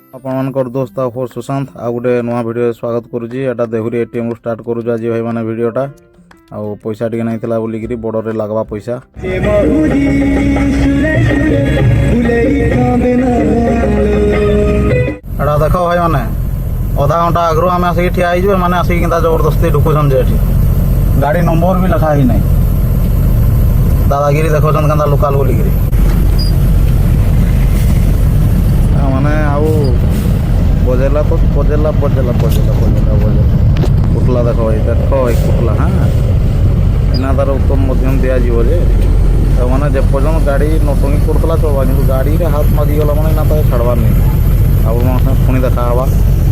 ଆପଣମାନଙ୍କର ଦୋସ୍ତ ଆଉ ସୁଶାନ୍ତ ଆଉ ଗୋଟେ ନୂଆ ଭିଡ଼ିଓ ସ୍ୱାଗତ କରୁଛି। ଏଟା ଦେହୁରୀ ଏଟିଏମ୍ରୁ ଷ୍ଟାର୍ଟ କରୁଛୁ ଆଜି ଭାଇମାନେ ଭିଡ଼ିଓଟା। ଆଉ ପଇସା ଟିକେ ନାଇଥିଲା ବୋଲିକିରି ବର୍ଡ଼ରରେ ଲାଗ୍ବା ପଇସା। ଏଟା ଦେଖ ଭାଇମାନେ, ଅଧା ଘଣ୍ଟା ଆଗରୁ ଆମେ ଆସିକି ଠିଆ ହେଇଯିବୁ, ଏମାନେ ଆସିକି କେନ୍ତା ଜବରଦସ୍ତି ଢୁକୁଛନ୍ତି ଯେ ଏଠି। ଗାଡ଼ି ନମ୍ବର ବି ଲେଖା ହେଇନାହିଁ। ଦାଦାଗିରି ଦେଖୁଛନ୍ତି କେନ୍ତା ଲୋକାଲ ବୋଲିକିରି। ମାନେ ଆଉ ବଜେଲା ତ ବଜେଲା କୁଟଲା ଦେଖ ଭାଇ, ଦେଖ ଭାଇ କୁଟଲା। ଏନା ତାର ଉତ୍ତମ ମଧ୍ୟମ ଦିଆଯିବ ଯେ ମାନେ ଯେପର୍ଯ୍ୟନ୍ତ ଗାଡ଼ି ନଟଙ୍ଗି କରୁଥିଲା ଚଳବା, କିନ୍ତୁ ଗାଡ଼ିରେ ହାତ ମାଜିଗଲା ମାନେ ନା ତାକୁ ଛାଡ଼ବାର ନାହିଁ। ଆଉ ପୁଣି ଦେଖା ହେବା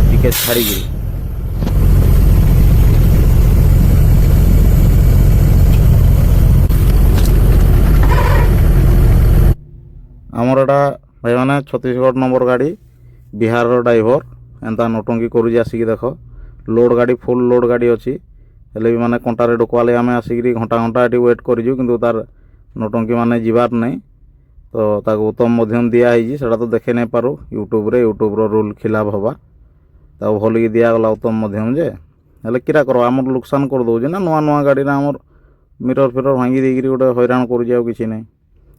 ଟିକେ ଛାଡ଼ିକିରି। ଆମର ଏଟା ଭାଇମାନେ ଛତିଶଗଡ଼ ନମ୍ବର ଗାଡ଼ି, ବିହାରର ଡ୍ରାଇଭର ଏନ୍ତା ନଟଙ୍ଗି କରୁଛି ଆସିକି ଦେଖ। ଲୋଡ଼ ଗାଡ଼ି, ଫୁଲ୍ ଲୋଡ଼ ଗାଡ଼ି ଅଛି, ହେଲେ ବି ମାନେ କଣ୍ଟାରେ ଢୁକବା ଲାଗି ଆମେ ଆସିକିରି ଘଣ୍ଟା ଏଠି ୱେଟ୍ କରିଛୁ, କିନ୍ତୁ ତାର ନଟଙ୍ଗି ମାନେ ଯିବାର ନାହିଁ। ତ ତାକୁ ଉତ୍ତମ ମଧ୍ୟମ ଦିଆହେଇଛି, ସେଇଟା ତ ଦେଖେଇ ନାଇଁ ପାରୁ ୟୁଟ୍ୟୁବ୍ର ରୁଲ୍ ଖିଲାପ ହେବା। ତାକୁ ଭଲିକି ଦିଆଗଲା ଉତ୍ତମ ମଧ୍ୟମ ଯେ, ହେଲେ କିରା କର ଆମର ଲୋକସାନ କରିଦେଉଛି ନା। ନୂଆ ଗାଡ଼ିରେ ଆମର ମିରର ଫିରର ଭାଙ୍ଗି ଦେଇକିରି ଗୋଟେ ହଇରାଣ କରୁଛି, ଆଉ କିଛି ନାହିଁ।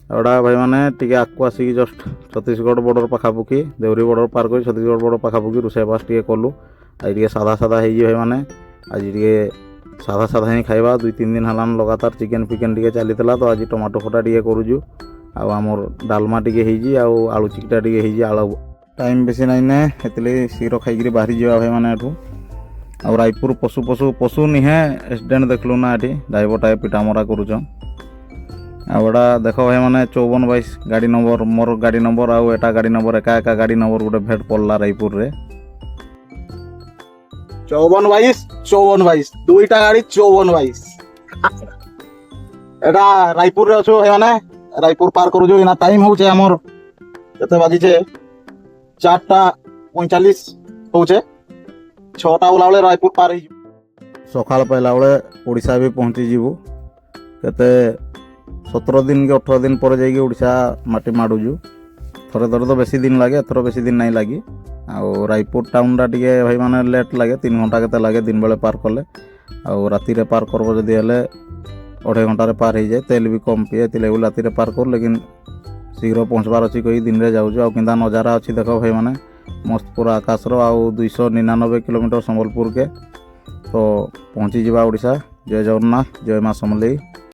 ଆଉ ଏଟା ଭାଇମାନେ ଟିକେ ଆଗକୁ ଆସିକି ଜଷ୍ଟ ଛତିଶଗଡ଼ ବର୍ଡ଼ର ପାଖାପାଖି, ଦେଉରୀ ବର୍ଡ଼ର ପାର କରି ଛତିଶଗଡ଼ ବର୍ଡ଼ର ପାଖାପାଖି ରୋଷେଇବାସ ଟିକେ କଲୁ। ଆଜି ଟିକେ ସାଧା ହେଇଛି ଭାଇମାନେ, ଆଜି ଟିକେ ସାଧା ହିଁ ଖାଇବା। 2-3 ଦିନ ହେଲାନ ଲଗାତାର ଚିକେନ୍ ଫିକେନ୍ ଟିକେ ଚାଲିଥିଲା, ତ ଆଜି ଟମାଟୋ ଖଟା ଟିକେ କରୁଛୁ। ଆଉ ଆମର ଡାଲମା ଟିକେ ହେଇଛି, ଆଉ ଆଳୁ ଚିକିଟା ଟିକେ ହେଇଛି। ଆଳୁ ଟାଇମ୍ ବେଶୀ ନାଇଁ ନେ, ସେଥିଲାଗି ଶୀଘ୍ର ଖାଇକିରି ବାହାରି ଯିବା ଭାଇମାନେ ଏଠୁ। ଆଉ ରାୟପୁର ପଶୁ ନିହେ ଏକ୍ସିଡେଣ୍ଟ ଦେଖିଲୁ ନା ଏଠି, ଡ୍ରାଇଭରଟା ପିଟାମରା କରୁଛନ୍। ଆଉ ଏଟା ଦେଖ ଭାଇମାନେ 5422 ଗାଡ଼ି ନମ୍ବର, ମୋର ଗାଡ଼ି ନମ୍ବର ଆଉ ଏଟା ଗାଡ଼ି ନମ୍ବର ଏକା ଗାଡ଼ି ନମ୍ବର ଗୋଟେ ଭେଟ ପଡ଼ିଲା ରାୟପୁରରେ। 5422 ଦୁଇଟା ଗାଡ଼ି 5422। ଏଟା ରାୟପୁରରେ ଅଛୁ ଭାଇମାନେ, ରାୟପୁର ପାର କରୁଛୁ। ଏନା ଟାଇମ୍ ହଉଛେ ଆମର କେତେ ବାଜିଛେ, 4:45 ହଉଛେ। 6ଟା ବେଲା ବେଳେ ରାୟପୁର ପାର ହେଇଯିବୁ। ସକାଳ ପାଇଲା ବେଳେ ଓଡ଼ିଶା ବି ପହଞ୍ଚିଯିବୁ। କେତେ 17 ଦିନ କି 18 ଦିନ ପରେ ଯାଇକି ଓଡ଼ିଶା ମାଟି ମାଡ଼ୁଛୁ। ଥରେ ତ ବେଶୀ ଦିନ ଲାଗେ, ଏଥର ବେଶୀ ଦିନ ନାଇଁ ଲାଗି। ଆଉ ରାୟପୁର ଟାଉନଟା ଟିକେ ଭାଇମାନେ ଲେଟ୍ ଲାଗେ, 3 ଘଣ୍ଟା କେତେ ଲାଗେ ଦିନ ବେଳେ ପାର କଲେ। ଆଉ ରାତିରେ ପାର କରବ ଯଦି ହେଲେ 2.5 ଘଣ୍ଟାରେ ପାର ହେଇଯାଏ। ତେଲ ବି କମ୍ ପିଏ, ଏଥିଲାଗି ରାତିରେ ପାର କରୁ। ଲେକିନ ଶୀଘ୍ର ପହଞ୍ଚିବାର ଅଛି କହି ଦିନରେ ଯାଉଛୁ। ଆଉ କେନ୍ତା ନଜାରା ଅଛି ଦେଖ ଭାଇମାନେ, ମସ୍ତ ପୁରା ଆକାଶର। ଆଉ 299 କିଲୋମିଟର ସମ୍ବଲପୁରକେ ତ ପହଞ୍ଚିଯିବା ଓଡ଼ିଶା। ଜୟ ଜଗନ୍ନାଥ, ଜୟ ମା ସମଲେଇ।